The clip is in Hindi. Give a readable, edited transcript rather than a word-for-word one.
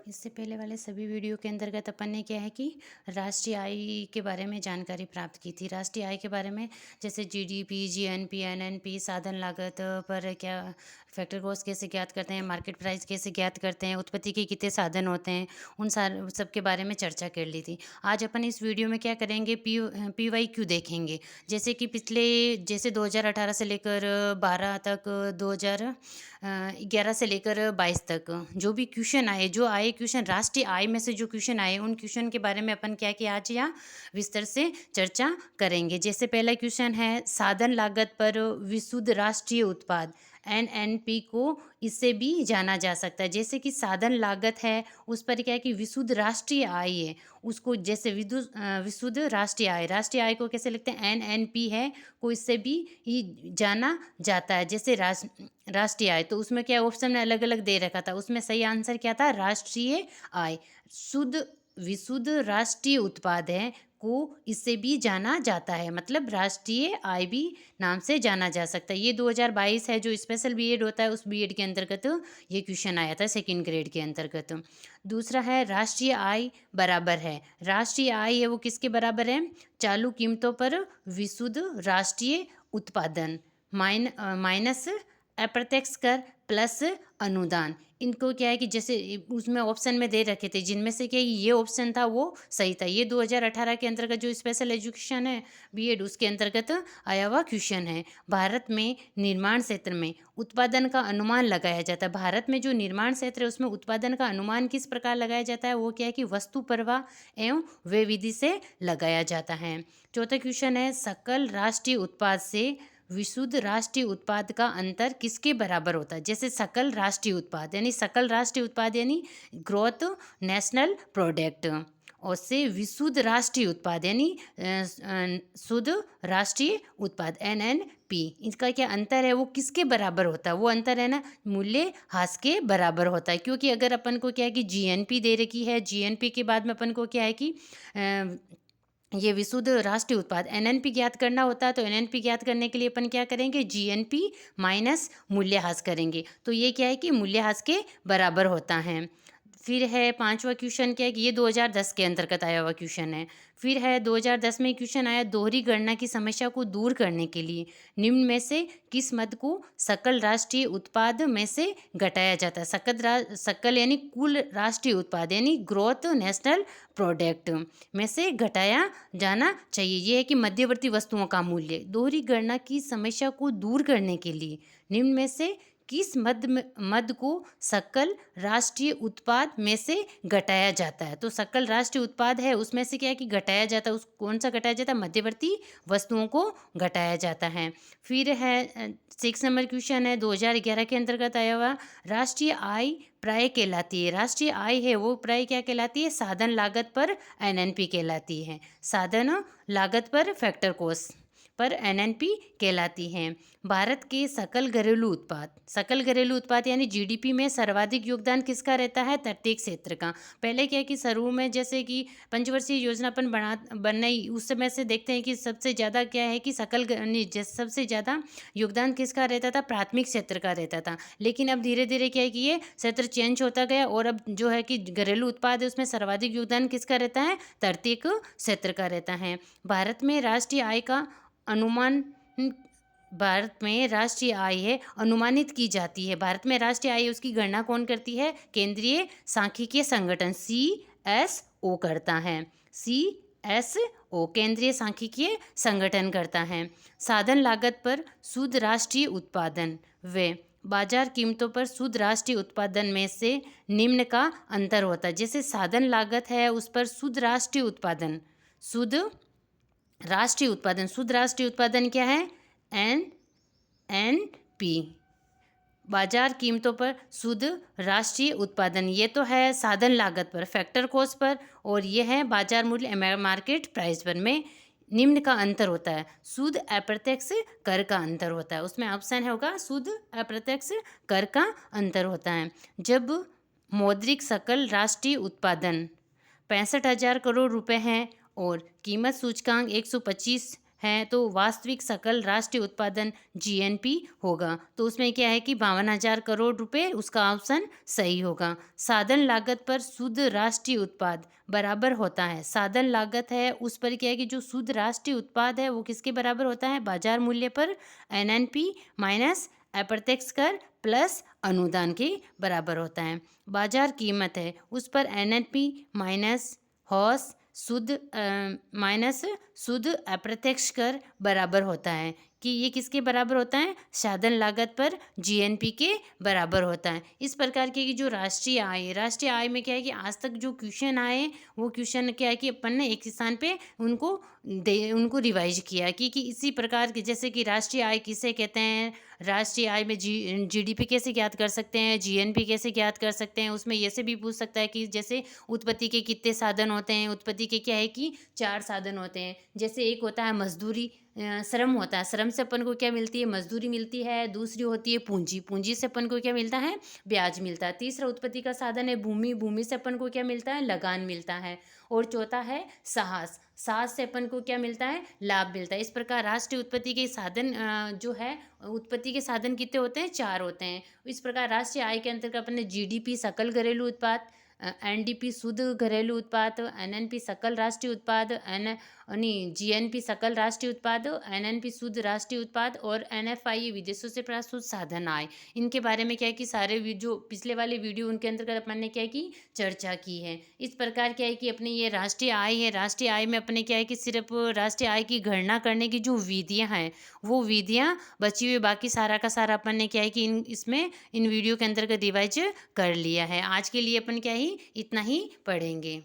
इससे पहले वाले सभी वीडियो के अंतर्गत अपन ने क्या है कि राष्ट्रीय आय के बारे में जानकारी प्राप्त की थी। राष्ट्रीय आय के बारे में जैसे जीडीपी, जीएनपी, एनएनपी, साधन लागत पर क्या फैक्टर कॉस्ट कैसे ज्ञात करते हैं, मार्केट प्राइस कैसे ज्ञात करते हैं, उत्पत्ति के कितने साधन होते हैं, उन सब के बारे में चर्चा कर ली थी। आज अपन इस वीडियो में क्या करेंगे, PYQ देखेंगे। जैसे कि जैसे 2018 से लेकर 12 तक, 2011 से लेकर 22 तक जो भी क्वेश्चन आए, जो आए क्वेश्चन राष्ट्रीय आय में से जो क्वेश्चन आए, उन क्वेश्चन के बारे में अपन क्या कि आज यहाँ विस्तार से चर्चा करेंगे। जैसे पहला क्वेश्चन है, साधन लागत पर विशुद्ध राष्ट्रीय उत्पाद NNP को इससे भी जाना जा सकता है। जैसे कि साधन लागत है, उस पर क्या है कि विशुद्ध राष्ट्रीय आय है, उसको जैसे विशुद्ध राष्ट्रीय आय को कैसे लिखते हैं, NNP है, को इससे भी ही जाना जाता है। जैसे राष्ट्रीय आय, तो उसमें क्या ऑप्शन में अलग अलग दे रखा था, उसमें सही आंसर क्या था, राष्ट्रीय आय। विशुद्ध राष्ट्रीय उत्पाद है को इससे भी जाना जाता है, मतलब राष्ट्रीय आय भी नाम से जाना जा सकता है। ये 2022 है, जो स्पेशल बीएड होता है, उस बीएड के अंतर्गत ये क्वेश्चन आया था, सेकंड ग्रेड के अंतर्गत। दूसरा है, राष्ट्रीय आय बराबर है, राष्ट्रीय आय है वो किसके बराबर है, चालू कीमतों पर विशुद्ध राष्ट्रीय उत्पादन माइनस अप्रत्यक्ष कर प्लस अनुदान। इनको क्या है कि जैसे उसमें ऑप्शन में दे रखे थे, जिनमें से क्या ये ऑप्शन था वो सही था। ये 2018 के अंतर्गत जो स्पेशल एजुकेशन है बीएड, उसके अंतर्गत आया हुआ क्वेश्चन है। भारत में निर्माण क्षेत्र में उत्पादन का अनुमान लगाया जाता है। भारत में जो निर्माण क्षेत्र है उसमें उत्पादन का अनुमान किस प्रकार लगाया जाता है, वो क्या है कि वस्तु प्रवाह एवं व्यय विधि से लगाया जाता है। चौथा क्वेश्चन है, सकल राष्ट्रीय उत्पाद से विशुद्ध राष्ट्रीय उत्पाद का अंतर किसके बराबर होता है। जैसे सकल राष्ट्रीय उत्पाद यानी ग्रोथ नेशनल प्रोडक्ट, और से विशुद्ध राष्ट्रीय उत्पाद यानी शुद्ध राष्ट्रीय उत्पाद NNP, इसका क्या अंतर है, वो किसके बराबर होता है, वो अंतर है ना मूल्यह्रास के बराबर होता है। क्योंकि अगर अपन को क्या है कि GNP दे रखी है, GNP के बाद में अपन को क्या है कि ये विशुद्ध राष्ट्रीय उत्पाद NNP ज्ञात करना होता है, तो NNP ज्ञात करने के लिए अपन क्या करेंगे, GNP माइनस मूल्यह्रास करेंगे, तो ये क्या है कि मूल्यह्रास के बराबर होता है। फिर है पांचवा क्वेश्चन, क्या है कि ये 2010 के अंतर्गत आया हुआ क्वेश्चन है। फिर है 2010 में क्वेश्चन आया, दोहरी गणना की समस्या को दूर करने के लिए निम्न में से किस मद को सकल राष्ट्रीय उत्पाद में से घटाया जाता है। सकल यानी कुल राष्ट्रीय उत्पाद यानी ग्रोथ नेशनल प्रोडक्ट में से घटाया जाना चाहिए। ये है कि मध्यवर्ती वस्तुओं का मूल्य। दोहरी गणना की समस्या को दूर करने के लिए निम्न में से किस मद को सकल राष्ट्रीय उत्पाद में से घटाया जाता है। तो सकल राष्ट्रीय उत्पाद है, उसमें से क्या है कि घटाया जाता है, उस कौन सा घटाया जाता है, मध्यवर्ती वस्तुओं को घटाया जाता है। फिर है 6 नंबर क्वेश्चन है, 2011 के अंतर्गत आया हुआ, राष्ट्रीय आय प्राय कहलाती है। राष्ट्रीय आय है वो प्राय क्या कहलाती है, साधन लागत पर NNP कहलाती है। साधन लागत पर फैक्टर कॉस्ट पर NNP कहलाती हैं। भारत के सकल घरेलू उत्पाद यानी GDP में सर्वाधिक योगदान किसका रहता है, तटीय क्षेत्र का। पहले क्या है कि शुरू में जैसे कि पंचवर्षीय योजनापन बनई, उस समय से देखते हैं कि सबसे ज़्यादा क्या है कि सबसे ज़्यादा योगदान किसका रहता था, प्राथमिक क्षेत्र का रहता था। लेकिन अब धीरे धीरे क्या है कि ये क्षेत्र चेंज होता गया, और अब जो है कि घरेलू उत्पाद है उसमें सर्वाधिक योगदान किसका रहता है, तटीय क्षेत्र का रहता है। भारत में राष्ट्रीय आय का अनुमान भारत में राष्ट्रीय आय है अनुमानित की जाती है। भारत में राष्ट्रीय आय उसकी गणना कौन करती है, केंद्रीय सांख्यिकीय संगठन CSO करता है। CSO केंद्रीय सांख्यिकीय संगठन करता है। साधन लागत पर शुद्ध राष्ट्रीय उत्पादन व बाजार कीमतों पर शुद्ध राष्ट्रीय उत्पादन में से निम्न का अंतर होता है। जैसे साधन लागत है उस पर शुद्ध राष्ट्रीय उत्पादन शुद्ध राष्ट्रीय उत्पादन क्या है, NNP। बाजार कीमतों पर शुद्ध राष्ट्रीय उत्पादन, ये तो है साधन लागत पर, फैक्टर कॉस्ट पर, और ये है बाजार मूल्य मार्केट प्राइस पर। में निम्न का अंतर होता है, शुद्ध अप्रत्यक्ष कर का अंतर होता है। उसमें ऑप्शन होगा शुद्ध अप्रत्यक्ष कर का अंतर होता है। जब मौद्रिक सकल राष्ट्रीय उत्पादन 65,000 करोड़ रुपए हैं और कीमत सूचकांक 125 है तो वास्तविक सकल राष्ट्रीय उत्पादन जीएनपी होगा। तो उसमें क्या है कि 52,000 करोड़ रुपए, उसका ऑप्शन सही होगा। साधन लागत पर शुद्ध राष्ट्रीय उत्पाद बराबर होता है। साधन लागत है उस पर क्या है कि जो शुद्ध राष्ट्रीय उत्पाद है वो किसके बराबर होता है? बाजार मूल्य पर एनएनपी माइनस अप्रत्यक्ष कर प्लस अनुदान के बराबर होता है। बाजार कीमत है उस पर एनएनपी माइनस हॉस माइनस शुद्ध अप्रत्यक्ष कर बराबर होता है कि ये किसके बराबर होता है? साधन लागत पर जीएनपी के बराबर होता है। इस प्रकार की जो राष्ट्रीय आय है, राष्ट्रीय आय में क्या है कि आज तक जो क्वेश्चन आए वो क्वेश्चन क्या है कि अपन ने एक स्थान पे उनको रिवाइज किया कि इसी प्रकार के, जैसे कि राष्ट्रीय आय किसे कहते हैं, राष्ट्रीय आय में जीडीपी कैसे ज्ञात कर सकते हैं, जीएनपी कैसे ज्ञात कर सकते हैं। उसमें ये से भी पूछ सकता है कि जैसे उत्पत्ति के कितने साधन होते हैं। उत्पत्ति के क्या है कि 4 साधन होते हैं। जैसे एक होता है मजदूरी, श्रम होता है, श्रम से अपन को क्या मिलती है? मजदूरी मिलती है। दूसरी होती है पूंजी, पूंजी से अपन को क्या मिलता है? ब्याज मिलता है। तीसरा उत्पत्ति का साधन है भूमि, भूमि से अपन को क्या मिलता है? लगान मिलता है। और चौथा है साहस, साहस से अपन को क्या मिलता है? लाभ मिलता है। इस प्रकार राष्ट्रीय उत्पत्ति के साधन जो है, उत्पत्ति के साधन कितने होते हैं? 4 होते हैं। इस प्रकार राष्ट्रीय आय के अंतर्गत अपने जीडीपी सकल घरेलू उत्पाद, एनडीपी शुद्ध घरेलू उत्पाद, एनएनपी सकल राष्ट्रीय उत्पाद, जीएनपी सकल राष्ट्रीय उत्पाद, एनएनपी शुद्ध राष्ट्रीय उत्पाद और एनएफआई विदेशों से प्रस्तुत साधन आय, इनके बारे में क्या है कि सारे जो पिछले वाले वीडियो उनके अंतर्गत अपन ने क्या है कि चर्चा की है। इस प्रकार क्या है कि अपने ये राष्ट्रीय आय है, राष्ट्रीय आय में अपने क्या है कि सिर्फ राष्ट्रीय आय की गणना करने की जो विधियाँ हैं वो विधियाँ बची हुई, बाकी सारा का सारा अपन ने क्या है कि इन वीडियो के अंतर्गत रिवाइज कर लिया है। आज के लिए अपन क्या ही इतना ही पढ़ेंगे।